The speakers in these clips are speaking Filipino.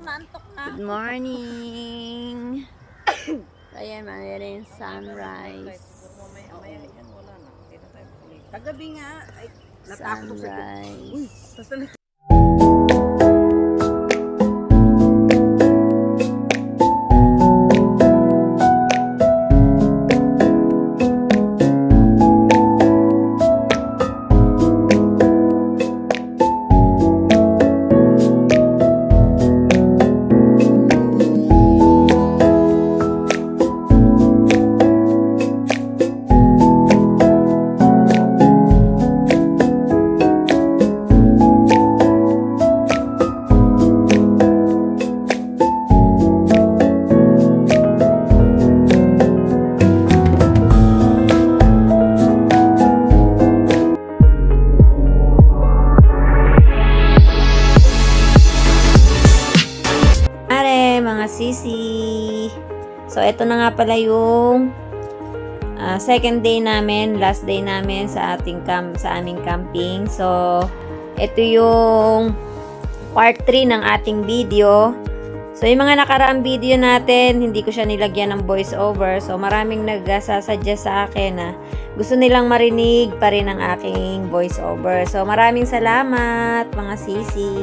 Good morning. Ayan, mayroon sunrise. Kagabi nga, ay, natakot sa Sunrise. Mga sisi. So, ito na nga pala yung second day namin, last day namin sa aming camping. So, ito yung part 3 ng ating video. So, yung mga nakaraang video natin, hindi ko siya nilagyan ng voice over. So, maraming nag-suggest sa akin na gusto nilang marinig pa rin ang aking voice over. So, maraming salamat mga sisi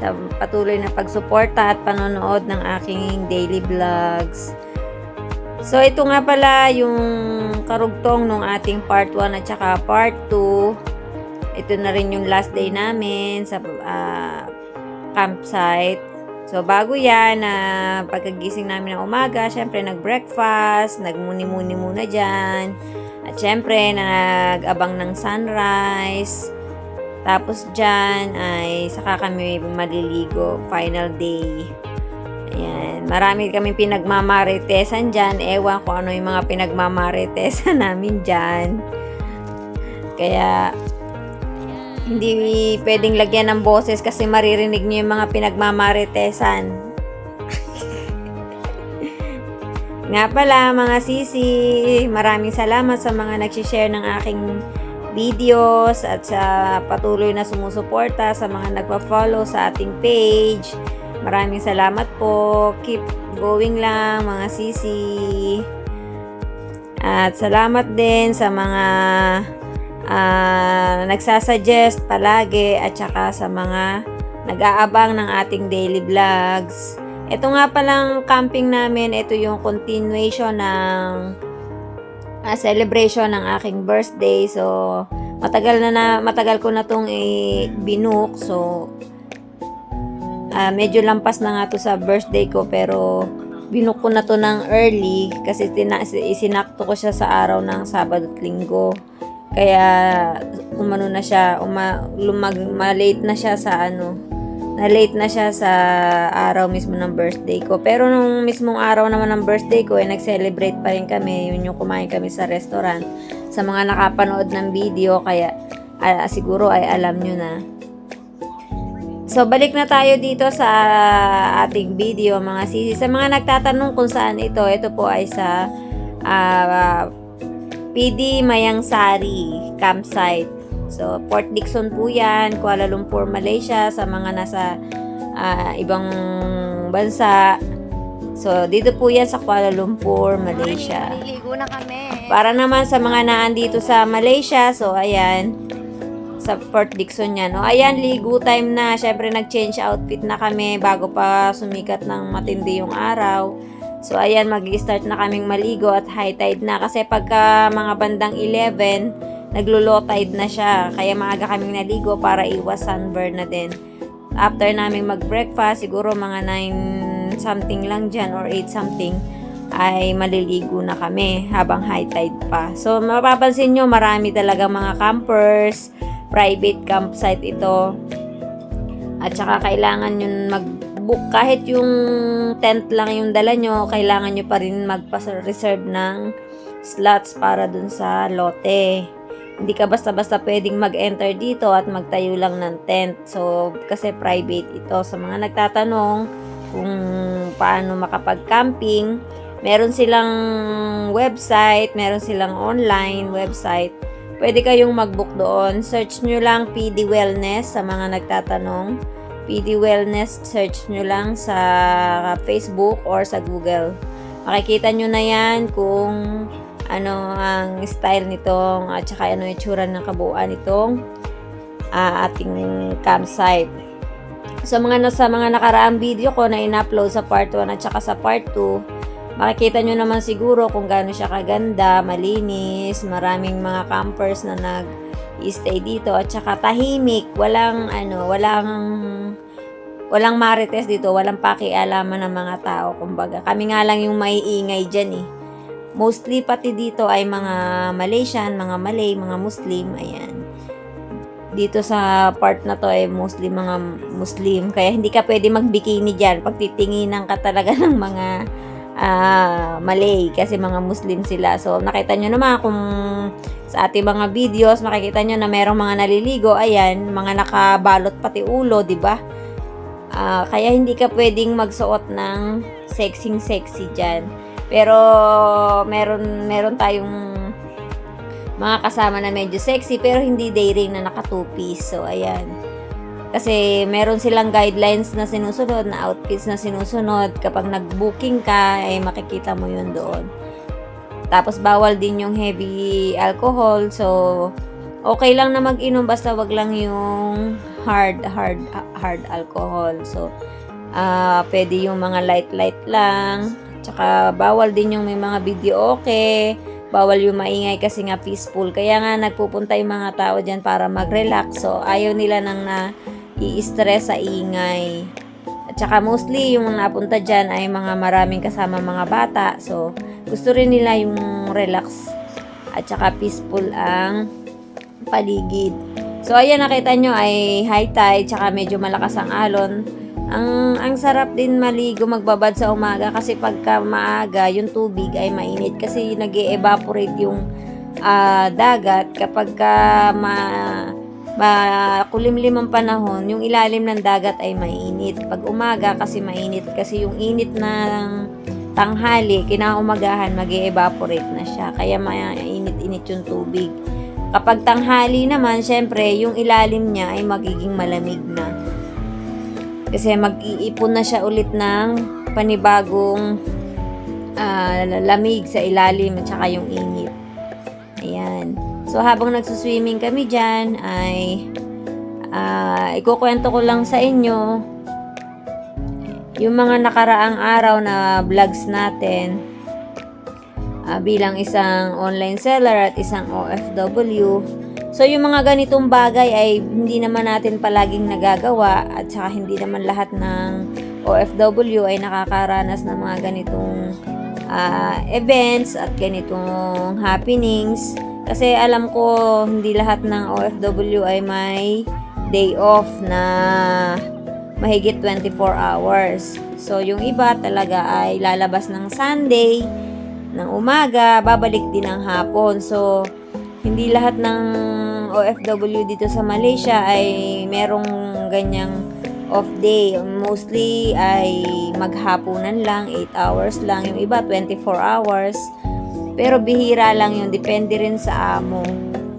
sa patuloy na pagsuporta at panonood ng aking daily vlogs. So, ito nga pala yung karugtong nung ating part 1 at saka part 2. Ito na rin yung last day namin sa campsite. So, bago yan, pagkagising namin ng umaga, syempre nag-breakfast, nagmuni-muni muna dyan. At syempre, nag-abang ng sunrise. Tapos dyan ay saka kami maliligo. Final day. Ayan. Marami kami pinagmamaritesan dyan. Ewan ko ano yung mga pinagmamaritesan namin dyan. Kaya hindi pwedeng lagyan ng boses kasi maririnig niyo yung mga pinagmamaritesan. Nga pala mga sisi, maraming salamat sa mga nagsishare ng aking videos at sa patuloy na sumusuporta sa mga nagpa-follow sa ating page. Maraming salamat po. Keep going lang mga sisi. At salamat din sa mga nagsasuggest palagi at saka sa mga nag-aabang ng ating daily vlogs. Ito nga palang camping namin, ito yung continuation ng celebration ng aking birthday. So, matagal ko na tong binook. So, medyo lampas na nga to sa birthday ko pero binook ko na to ng early kasi isinakto ko siya sa araw ng Sabado at Linggo. Kaya umano na siya, malate na siya sa na-late na siya sa araw mismo ng birthday ko. Pero nung mismong araw naman ng birthday ko, nag-celebrate pa rin kami. Yun yung kumain kami sa restaurant. Sa mga nakapanood ng video, kaya siguro ay alam nyo na. So, balik na tayo dito sa ating video, mga sisi. Sa mga nagtatanong kung saan ito po ay sa PD Mayangsari campsite. So, Port Dickson po yan, Kuala Lumpur, Malaysia, sa mga nasa ibang bansa. So, dito po yan sa Kuala Lumpur, Malaysia. Maliligo na kami. Para naman sa mga naandito sa Malaysia, so, ayan, sa Port Dickson yan. O, ayan, ligo time na. Syempre, nag-change outfit na kami bago pa sumikat ng matindi yung araw. So, ayan, mag-start na kaming maligo at high tide na. Kasi pagka mga bandang 11, naglo-low tide na siya. Kaya maaga kaming naligo para iwas sunburn na din. After naming mag-breakfast, siguro mga 9 something lang dyan or 8 something, ay maliligo na kami habang high tide pa. So, mapapansin nyo, marami talaga mga campers. Private campsite ito. At saka kailangan yun mag-book. Kahit yung tent lang yung dala nyo, kailangan nyo pa rin magpa-reserve ng slots para dun sa lote. Hindi ka basta-basta pwedeng mag-enter dito at magtayo lang ng tent. So, kasi private ito. Sa mga nagtatanong kung paano makapag-camping, meron silang website, meron silang online website. Pwede kayong mag-book doon. Search nyo lang PD Wellness sa mga nagtatanong. PD Wellness, search nyo lang sa Facebook or sa Google. Makikita nyo na yan kung ano ang style nitong at saka ano yung itsura ng kabuuan nitong ating campsite. So sa mga nakaraang video ko na in-upload sa part 1 at saka sa part 2, makikita nyo naman siguro kung gaano siya kaganda, malinis, maraming mga campers na nag-stay dito at saka tahimik, walang marites dito, walang pakialaman ng mga tao, kumbaga. Kami nga lang yung maiingay dyan eh. Mostly pati dito ay mga Malaysian, mga Malay, mga Muslim, ayan. Dito sa part na to ay mostly mga Muslim, kaya hindi ka pwede magbikini dyan pag titinginan ka talaga ng mga Malay, kasi mga Muslim sila. So nakita nyo naman kung sa ating mga videos, makikita nyo na merong mga naliligo, ayan, mga nakabalot pati ulo, di ba? Kaya hindi ka pwedeng magsuot ng sexy dyan. Pero meron tayong mga kasama na medyo sexy pero hindi day-ring na naka two-piece. So ayan. Kasi meron silang guidelines na sinusunod, na outfits na sinusunod. Kapag nag-booking ka, ay makikita mo yun doon. Tapos bawal din yung heavy alcohol. So okay lang na mag-inom, basta wag lang yung hard alcohol. So pwede yung mga light lang. Tsaka bawal din yung may mga video okay. Bawal yung maingay kasi nga peaceful. Kaya nga nagpupunta yung mga tao dyan para mag-relax. So ayaw nila nang i-stress sa ingay. At saka mostly yung napunta dyan ay mga maraming kasama mga bata. So gusto rin nila yung relax at saka peaceful ang paligid. So ayan, nakita nyo ay high tide, tsaka medyo malakas ang alon. Ang sarap din maligo, magbabad sa umaga kasi pagka maaga yung tubig ay mainit kasi nag-evaporate yung dagat. Kapag makulimlim ang panahon, yung ilalim ng dagat ay mainit. Pag umaga kasi mainit kasi yung init ng tanghali, kinaumagahan mag-evaporate na siya, kaya mainit-init yung tubig. Kapag tanghali naman, syempre, yung ilalim niya ay magiging malamig na. Kasi mag-iipon na siya ulit ng panibagong lamig sa ilalim at saka yung init. Ayan. So, habang nagsuswimming kami dyan, ay ikukwento ko lang sa inyo yung mga nakaraang araw na vlogs natin. Bilang isang online seller at isang OFW. So yung mga ganitong bagay ay hindi naman natin palaging nagagawa at saka hindi naman lahat ng OFW ay nakakaranas ng mga ganitong events at ganitong happenings. Kasi alam ko hindi lahat ng OFW ay may day off na mahigit 24 hours. So yung iba talaga ay lalabas ng Sunday ng umaga, babalik din ng hapon. So, hindi lahat ng OFW dito sa Malaysia ay merong ganyang off day. Mostly ay maghapunan lang, 8 hours lang. Yung iba, 24 hours. Pero bihira lang yun. Depende rin sa amo.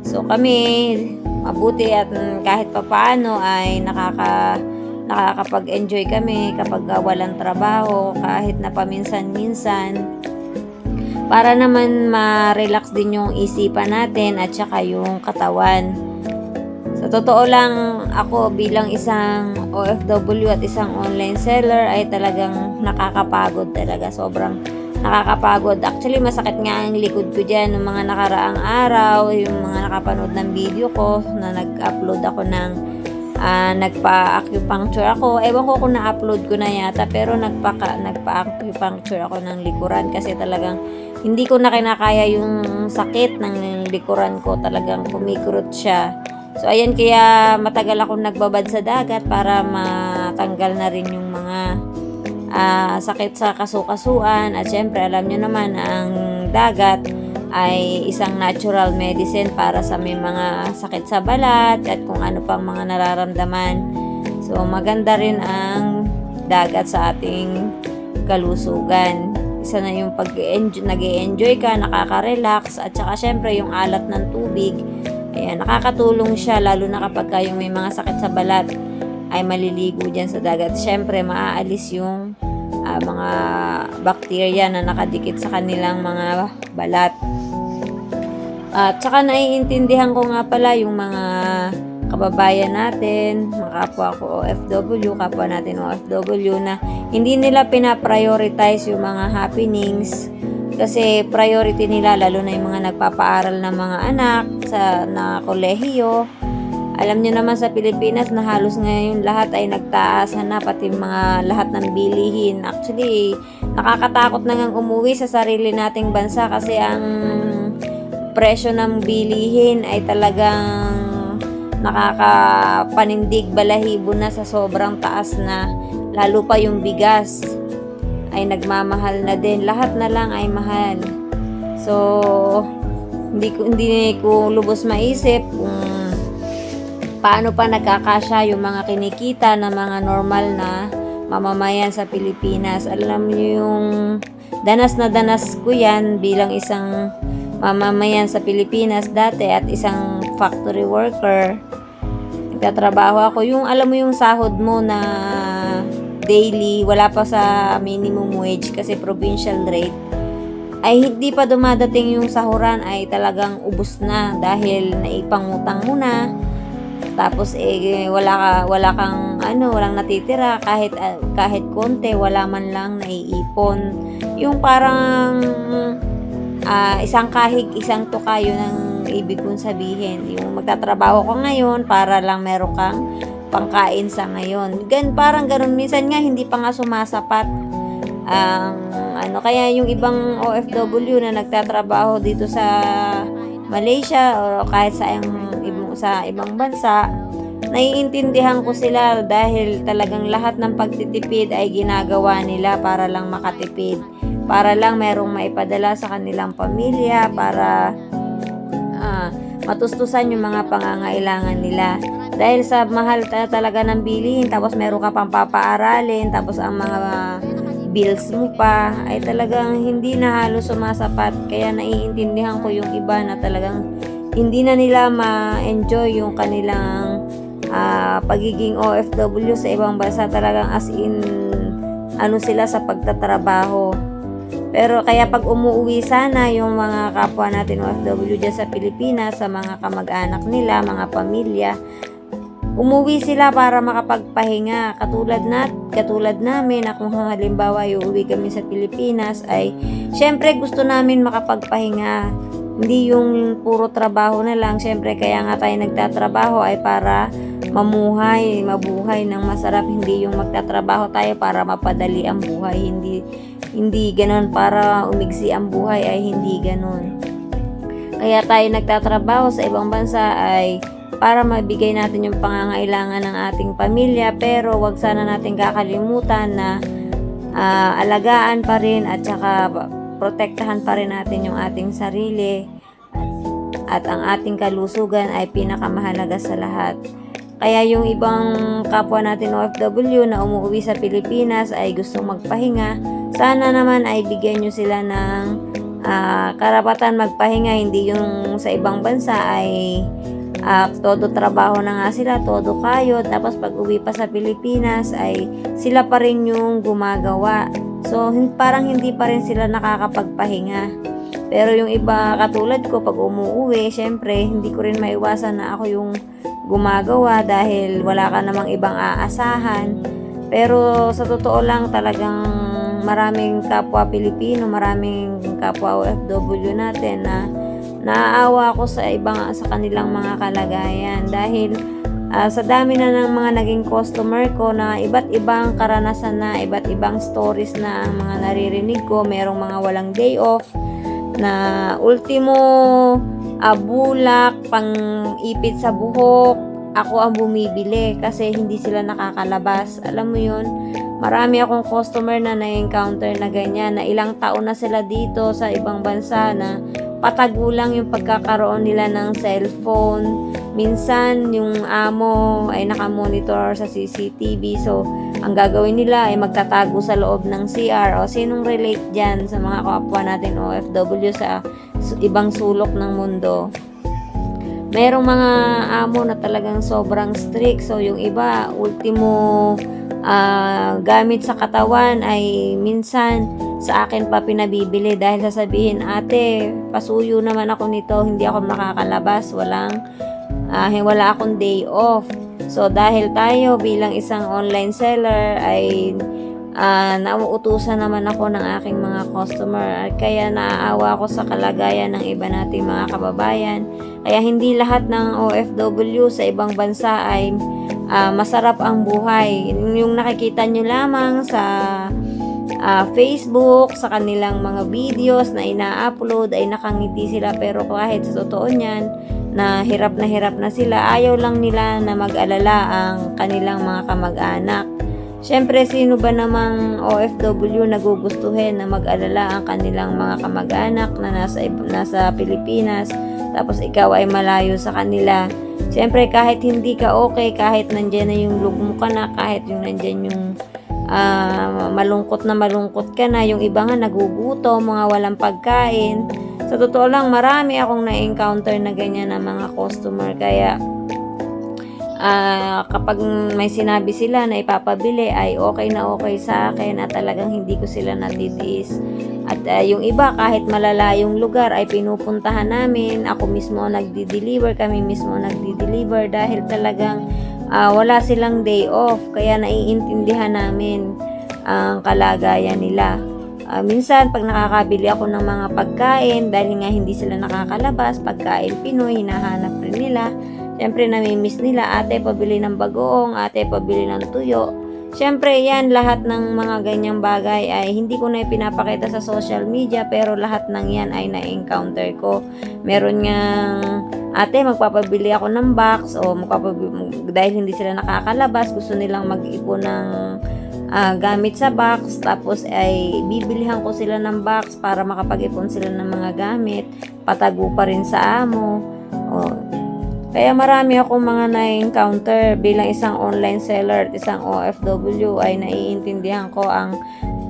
So, kami, mabuti at kahit papaano ay nakakapag-enjoy kami kapag walang trabaho, kahit na paminsan-minsan. Para naman ma-relax din yung isipan natin at saka yung katawan. Sa totoo lang, ako bilang isang OFW at isang online seller ay talagang nakakapagod talaga. Sobrang nakakapagod. Actually, masakit nga ang likod ko dyan ng mga nakaraang araw, yung mga nakapanood ng video ko na nag-upload ako ng nagpa-acupuncture ako. Ewan ko kung na-upload ko na yata, pero nagpa-acupuncture ako ng likuran kasi talagang hindi ko na kinakaya yung sakit ng likuran ko. Talagang kumikurot siya. So, ayan, kaya matagal akong nagbabad sa dagat para matanggal na rin yung mga sakit sa kasukasuan. At syempre, alam nyo naman, ang dagat ay isang natural medicine para sa may mga sakit sa balat at kung ano pang mga nararamdaman. So, maganda rin ang dagat sa ating kalusugan. Isa na yung nag-e-enjoy ka, nakaka-relax, at saka syempre yung alat ng tubig, ayan, nakakatulong siya lalo na kapag yung may mga sakit sa balat ay maliligo dyan sa dagat. Siyempre, maaalis yung mga bakterya na nakadikit sa kanilang mga balat. At saka naiintindihan ko nga pala yung mga kababayan natin, mga kapwa ko OFW, kapwa natin OFW na hindi nila pinaprioritize yung mga happenings kasi priority nila lalo na yung mga nagpapaaral na mga anak na kolehiyo. Alam niyo naman sa Pilipinas na halos ngayon lahat ay nagtaasan na, pati mga lahat ng bilihin. Actually, nakakatakot na ngang umuwi sa sarili nating bansa kasi ang presyo ng bilihin ay talagang nakakapanindig balahibo na sa sobrang taas na. Lalo pa yung bigas ay nagmamahal na din. Lahat na lang ay mahal. So, hindi ko lubos maisip kung paano pa nagkakasya yung mga kinikita na mga normal na mamamayan sa Pilipinas. Alam niyo yung danas na danas ko yan bilang isang mamamayan sa Pilipinas dati at isang factory worker. Nagtatrabaho ako. Yung alam mo yung sahod mo na daily, wala pa sa minimum wage kasi provincial rate, ay hindi pa dumadating yung sahuran ay talagang ubos na dahil naipangutang mo na. Tapos walang natitira kahit konti, wala man lang naiipon. Yung parang isang kahig, isang tuka, yun ang ibig kong sabihin. Yung magtatrabaho ko ngayon para lang meron kang pangkain sa ngayon. Parang ganun. Minsan nga hindi pa nga sumasapat kaya yung ibang OFW na nagtatrabaho dito sa Malaysia o kahit sa ibang bansa, naiintindihan ko sila dahil talagang lahat ng pagtitipid ay ginagawa nila para lang makatipid, para lang merong maipadala sa kanilang pamilya, para matustusan yung mga pangangailangan nila. Dahil sa mahal talaga ng bilihin, tapos meron ka pang papaaralin, tapos ang mga bills mo pa, ay talagang hindi na halos sumasapat. Kaya naiintindihan ko yung iba na talagang hindi na nila ma-enjoy yung kanilang pagiging OFW sa ibang bansa. Talagang as in, sila sa pagtatrabaho. Pero kaya pag umuwi sana yung mga kapwa natin OFW dyan sa Pilipinas, sa mga kamag-anak nila, mga pamilya, umuwi sila para makapagpahinga. Katulad namin na kung halimbawa uuwi kami sa Pilipinas ay syempre gusto namin makapagpahinga. Hindi yung puro trabaho na lang. Syempre kaya nga tayo nagtatrabaho ay para mabuhay ng masarap. Hindi yung magtatrabaho tayo para mapadali ang buhay. Hindi ganun, para umigsi ang buhay ay hindi ganun. Kaya tayo nagtatrabaho sa ibang bansa ay para mabigay natin yung pangangailangan ng ating pamilya, pero wag sana natin kakalimutan na alagaan pa rin at saka protektahan pa rin natin yung ating sarili at ang ating kalusugan ay pinakamahalaga sa lahat. Kaya yung ibang kapwa natin OFW na umuwi sa Pilipinas ay gustong magpahinga, sana naman ay bigyan nyo sila ng karapatan magpahinga. Hindi yung sa ibang bansa ay todo trabaho na nga sila, todo kayod, tapos pag uwi pa sa Pilipinas ay sila pa rin yung gumagawa. So parang hindi pa rin sila nakakapagpahinga. Pero yung iba katulad ko, pag umuwi, syempre hindi ko rin maiwasan na ako yung gumagawa dahil wala ka namang ibang aasahan. Pero sa totoo lang, talagang maraming kapwa Pilipino, maraming kapwa OFW natin na naaawa ako sa kanilang mga kalagayan dahil sa dami na ng mga naging customer ko na iba't ibang karanasan na, iba't ibang stories na ang mga naririnig ko. Merong mga walang day off na ultimo bulak, pang ipit sa buhok, ako ang bumibili kasi hindi sila nakakalabas. Alam mo yun, marami akong customer na na-encounter na ganyan, na ilang taon na sila dito sa ibang bansa na patagulang yung pagkakaroon nila ng cellphone. Minsan, yung amo ay nakamonitor sa CCTV. So, ang gagawin nila ay magtatago sa loob ng CR. O, sinong relate dyan sa mga kapwa natin OFW sa ibang sulok ng mundo? Merong mga amo na talagang sobrang strict. So, yung iba, ultimo gamit sa katawan ay minsan sa akin pa pinabibili dahil sasabihin, ate, pasuyo naman ako nito, hindi ako makakalabas, wala akong day off. So, dahil tayo bilang isang online seller ay nauutusan naman ako ng aking mga customer. Kaya naaawa ako sa kalagayan ng iba nating mga kababayan. Kaya hindi lahat ng OFW sa ibang bansa ay masarap ang buhay. Yung nakikita nyo lamang sa Facebook, sa kanilang mga videos na ina-upload ay nakangiti sila, pero kahit sa totoo niyan na hirap na sila, ayaw lang nila na mag-alala ang kanilang mga kamag-anak. Siyempre, sino ba namang OFW nagugustuhin na mag-alala ang kanilang mga kamag-anak na nasa Pilipinas, tapos ikaw ay malayo sa kanila. Siyempre, kahit hindi ka okay, kahit nandyan na yung lugmo ka na, kahit yung nandyan yung malungkot ka na, yung iba nga nagugutom, mga walang pagkain. Sa totoo lang, marami akong na-encounter na ganyan na mga customer. Kaya kapag may sinabi sila na ipapabili ay okay na okay sa akin at talagang hindi ko sila natitiis. At yung iba, kahit malalayong lugar ay pinupuntahan namin, ako mismo nagdi-deliver, kami mismo nagdi-deliver dahil talagang wala silang day off, kaya naiintindihan namin ang kalagayan nila. Minsan pag nakakabili ako ng mga pagkain, dahil nga hindi sila nakakalabas, pagkain Pinoy, hinahanap rin nila. Siyempre, namimiss nila, ate, pabili ng bagoong, ate, pabili ng tuyo. Siyempre, yan, lahat ng mga ganyang bagay ay hindi ko na pinapakita sa social media, pero lahat ng yan ay na-encounter ko. Meron ngang, ate, magpapabili ako ng box, o dahil hindi sila nakakalabas, gusto nilang mag-ipon ng gamit sa box, tapos ay bibilihan ko sila ng box para makapag-ipon sila ng mga gamit, patago pa rin sa amo. Kaya marami akong mga na-encounter bilang isang online seller at isang OFW ay naiintindihan ko ang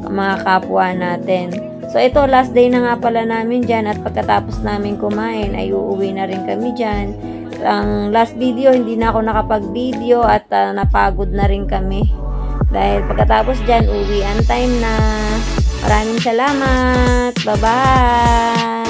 mga kapwa natin. So ito, last day na nga pala namin dyan, at pagkatapos namin kumain ay uuwi na rin kami dyan. Ang last video, hindi na ako nakapag-video at napagod na rin kami. Dahil pagkatapos dyan, uwian time na. Maraming salamat. Bye-bye!